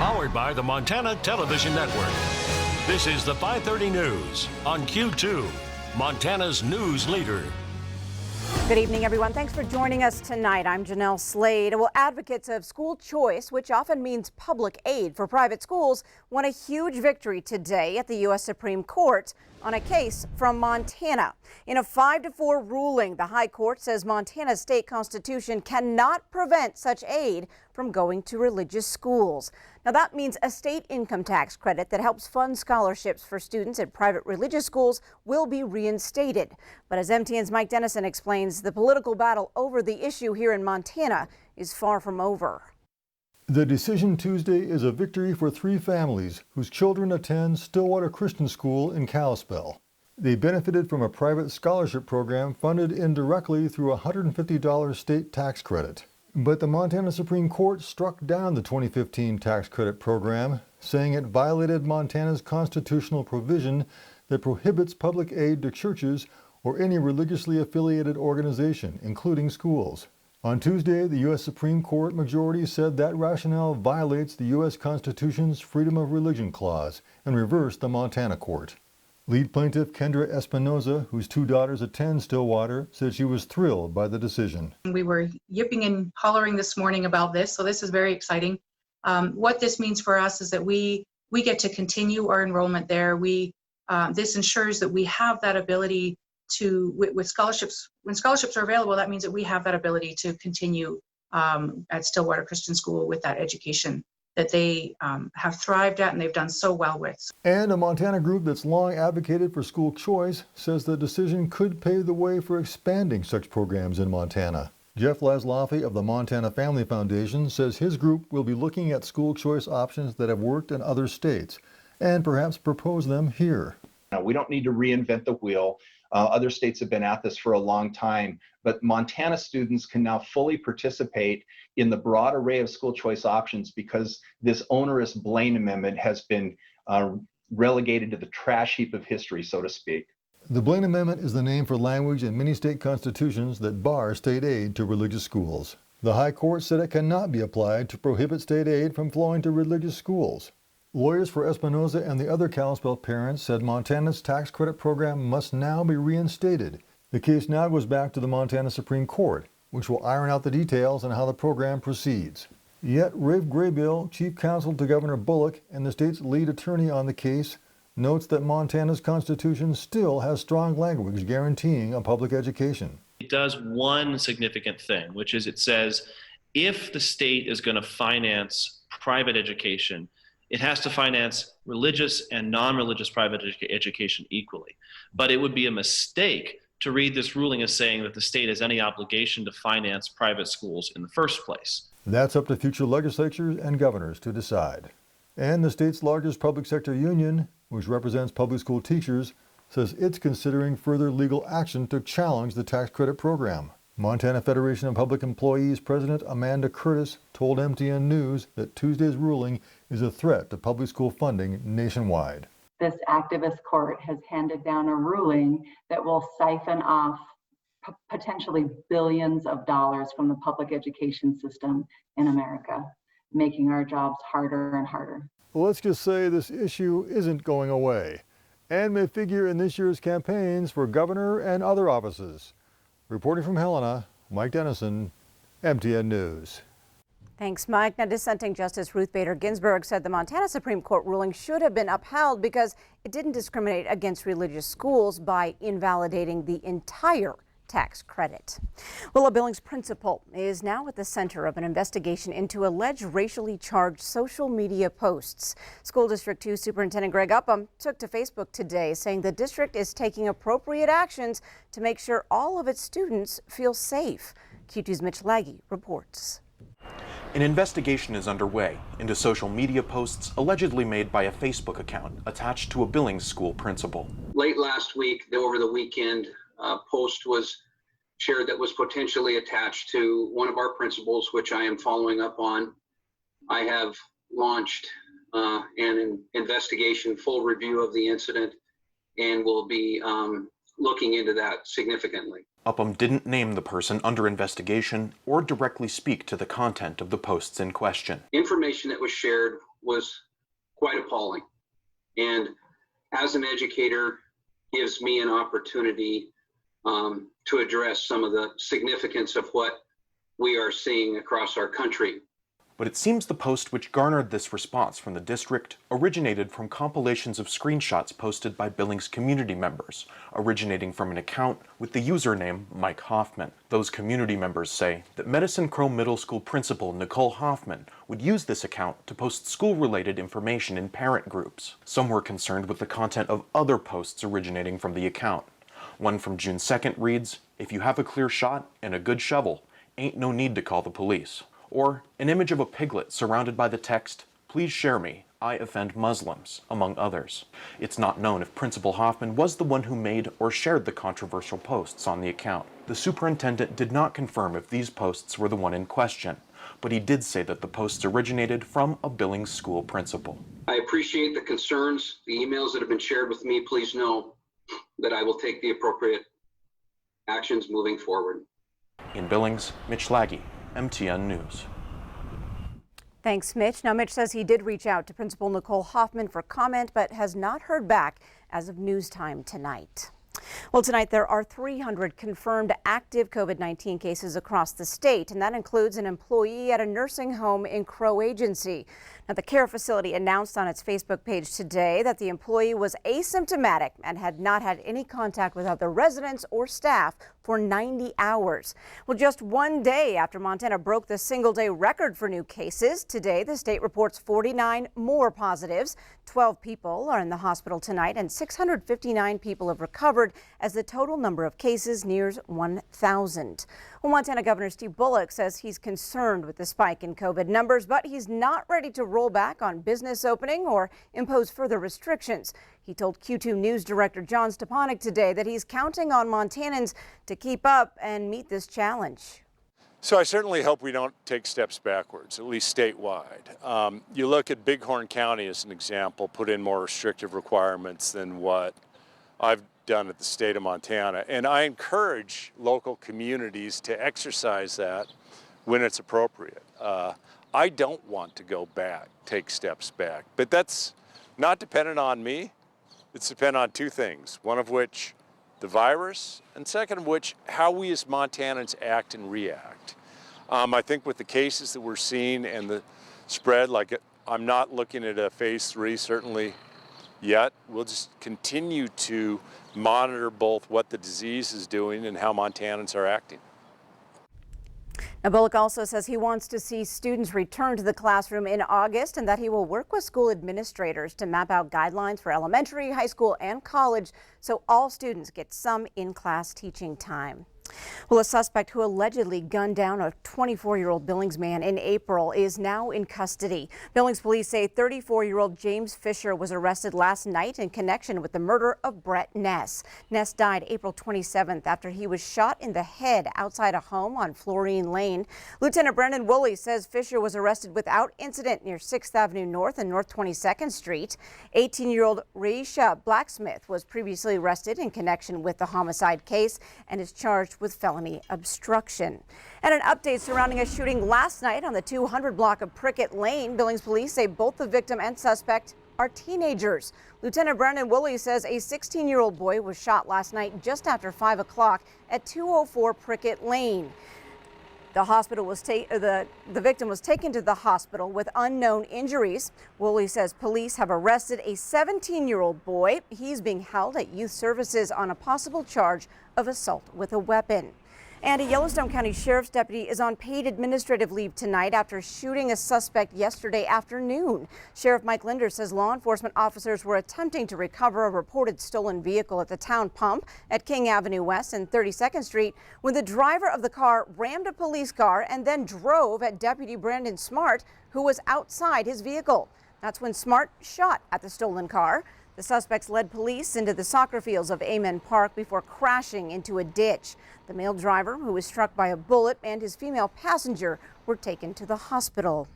Powered by the Montana Television Network. This is the 5:30 News on Q2, Montana's news leader. Good evening, everyone. Thanks for joining us tonight. I'm Jeanelle Slade. Well, advocates of school choice, which often means public aid for private schools, won a huge victory today at the U.S. Supreme Court on a case from Montana. In a 5-4 ruling, the High Court says Montana's state constitution cannot prevent such aid from going to religious schools. Now, that means a state income tax credit that helps fund scholarships for students at private religious schools will be reinstated. But as MTN's Mike Dennison explains, the political battle over the issue here in Montana is far from over. The decision Tuesday is a victory for 3 families whose children attend Stillwater Christian School in Kalispell. They benefited from a private scholarship program funded indirectly through a $150 state tax credit. But the Montana Supreme Court struck down the 2015 tax credit program, saying it violated Montana's constitutional provision that prohibits public aid to churches or any religiously affiliated organization, including schools. On Tuesday, the U.S. Supreme Court majority said that rationale violates the U.S. Constitution's Freedom of Religion Clause and reversed the Montana court. Lead plaintiff Kendra Espinoza, whose 2 daughters attend Stillwater, said she was thrilled by the decision. We were yipping and hollering this morning about this, so this is very exciting. What this means for us is that we get to continue our enrollment there. This ensures that we have that ability to, with scholarships, when scholarships are available, that means that we have that ability to continue at Stillwater Christian School with that education that they have thrived at and they've done so well with. And a Montana group that's long advocated for school choice says the decision could pave the way for expanding such programs in Montana. Jeff Laszloffy of the Montana Family Foundation says his group will be looking at school choice options that have worked in other states and perhaps propose them here. Now, we don't need to reinvent the wheel. Other states have been at this for a long time, but Montana students can now fully participate in the broad array of school choice options because this onerous Blaine Amendment has been relegated to the trash heap of history, so to speak. The Blaine Amendment is the name for language in many state constitutions that bar state aid to religious schools. The High Court said it cannot be applied to prohibit state aid from flowing to religious schools. Lawyers for Espinoza and the other Kalispell parents said Montana's tax credit program must now be reinstated. The case now goes back to the Montana Supreme Court, which will iron out the details on how the program proceeds. Yet Rafe Graybill, chief counsel to Governor Bullock and the state's lead attorney on the case, notes that Montana's constitution still has strong language guaranteeing a public education. It does one significant thing, which is it says if the state is going to finance private education, it has to finance religious and non-religious private education equally. But it would be a mistake to read this ruling as saying that the state has any obligation to finance private schools in the first place. That's up to future legislatures and governors to decide. And the state's largest public sector union, which represents public school teachers, says it's considering further legal action to challenge the tax credit program. Montana Federation of Public Employees President Amanda Curtis told MTN News that Tuesday's ruling is a threat to public school funding nationwide. This activist court has handed down a ruling that will siphon off potentially billions of dollars from the public education system in America, making our jobs harder and harder. Well, let's just say this issue isn't going away and may figure in this year's campaigns for governor and other offices. Reporting from Helena, Mike Dennison, MTN News. Thanks, Mike. Now, dissenting Justice Ruth Bader Ginsburg said the Montana Supreme Court ruling should have been upheld because it didn't discriminate against religious schools by invalidating the entire tax credit. Well, a Billings Principle is now at the center of an investigation into alleged racially charged social media posts. School District 2 Superintendent Greg Upham took to Facebook today saying the district is taking appropriate actions to make sure all of its students feel safe. Q2's Mitch Laggy reports. An investigation is underway into social media posts allegedly made by a Facebook account attached to a Billings school principal. Late last week, over the weekend, a post was shared that was potentially attached to one of our principals, which I am following up on. I have launched an investigation, full review of the incident, and will be looking into that significantly. Upham didn't name the person under investigation or directly speak to the content of the posts in question. Information that was shared was quite appalling. And as an educator, gives me an opportunity to address some of the significance of what we are seeing across our country. But it seems the post which garnered this response from the district originated from compilations of screenshots posted by Billings community members, originating from an account with the username Mike Hoffman. Those community members say that Medicine Crow Middle School principal Nicole Hoffman would use this account to post school-related information in parent groups. Some were concerned with the content of other posts originating from the account. One from June 2nd reads, "If you have a clear shot and a good shovel, ain't no need to call the police." Or an image of a piglet surrounded by the text, "Please share me, I offend Muslims," among others. It's not known if Principal Hoffman was the one who made or shared the controversial posts on the account. The superintendent did not confirm if these posts were the one in question, but he did say that the posts originated from a Billings school principal. I appreciate the concerns, the emails that have been shared with me. Please know that I will take the appropriate actions moving forward. In Billings, Mitch Laggy, MTN News. Thanks, Mitch. Now, Mitch says he did reach out to Principal Nicole Hoffman for comment, but has not heard back as of news time tonight. Well, tonight there are 300 confirmed active COVID-19 cases across the state, and that includes an employee at a nursing home in Crow Agency. Now, the care facility announced on its Facebook page today that the employee was asymptomatic and had not had any contact with other residents or staff for 90 hours. Well, just one day after Montana broke the single-day record for new cases, today the state reports 49 more positives. 12 people are in the hospital tonight, and 659 people have recovered as the total number of cases nears 1,000. Well, Montana Governor Steve Bullock says he's concerned with the spike in COVID numbers, but he's not ready to roll back on business opening or impose further restrictions. He told Q2 News Director John Stepanek today that he's counting on Montanans to keep up and meet this challenge. So I certainly hope we don't take steps backwards, at least statewide. You look at Bighorn County as an example, put in more restrictive requirements than what I've done at the state of Montana. And I encourage local communities to exercise that when it's appropriate. I don't want to go back, take steps back, but that's not dependent on me. It's dependent on two things, one of which the virus, and second of which, how we as Montanans act and react. I think with the cases that we're seeing and the spread, I'm not looking at a phase 3 certainly yet. We'll just continue to monitor both what the disease is doing and how Montanans are acting. Now, Bullock also says he wants to see students return to the classroom in August and that he will work with school administrators to map out guidelines for elementary, high school, and college so all students get some in-class teaching time. Well, a suspect who allegedly gunned down a 24-year-old Billings man in April is now in custody. Billings police say 34-year-old James Fisher was arrested last night in connection with the murder of Brett Ness. Ness died April 27th after he was shot in the head outside a home on Florine Lane. Lieutenant Brendan Woolley says Fisher was arrested without incident near 6th Avenue North and North 22nd Street. 18-year-old Raisha Blacksmith was previously arrested in connection with the homicide case and is charged with felony obstruction. And an update surrounding a shooting last night on the 200 block of Prickett Lane. Billings police say both the victim and suspect are teenagers. Lieutenant Brandon Woolley says a 16-year-old boy was shot last night just after 5 o'clock at 204 Prickett Lane. The victim was taken to the hospital with unknown injuries. Woolley says police have arrested a 17-year-old boy. He's being held at youth services on a possible charge of assault with a weapon. And a Yellowstone County Sheriff's deputy is on paid administrative leave tonight after shooting a suspect yesterday afternoon. Sheriff Mike Linder says law enforcement officers were attempting to recover a reported stolen vehicle at the town pump at King Avenue West and 32nd Street when the driver of the car rammed a police car and then drove at Deputy Brandon Smart, who was outside his vehicle. That's when Smart shot at the stolen car. The suspects led police into the soccer fields of Amen Park before crashing into a ditch. The male driver, who was struck by a bullet, and his female passenger were taken to the hospital.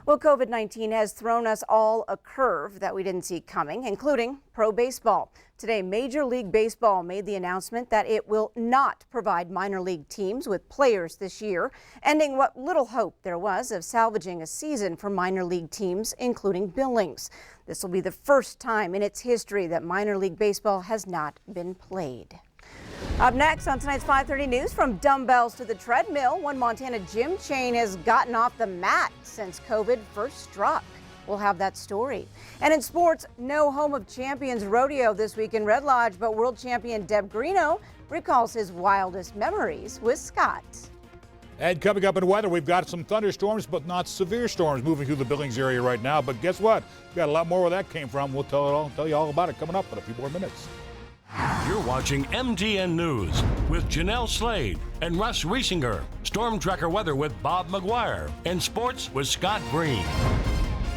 Well, COVID-19 has thrown us all a curve that we didn't see coming, including pro baseball. Today, Major League Baseball made the announcement that it will not provide minor league teams with players this year, ending what little hope there was of salvaging a season for minor league teams, including Billings. This will be the first time in its history that minor league baseball has not been played. Up next on tonight's 5:30 News, from dumbbells to the treadmill, one Montana gym chain has gotten off the mat since COVID first struck. We'll have that story. And in sports, no Home of Champions rodeo this week in Red Lodge, but world champion Deb Greeno recalls his wildest memories with Scott. And coming up in weather, we've got some thunderstorms, but not severe storms moving through the Billings area right now. But guess what? We've got a lot more where that came from. We'll tell you all about it coming up in a few more minutes. You're watching MTN News with Jeanelle Slade and Russ Riesinger. Storm Tracker weather with Bob McGuire. And sports with Scott Green.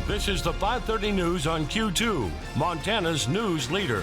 This is the 5:30 News on Q2, Montana's news leader.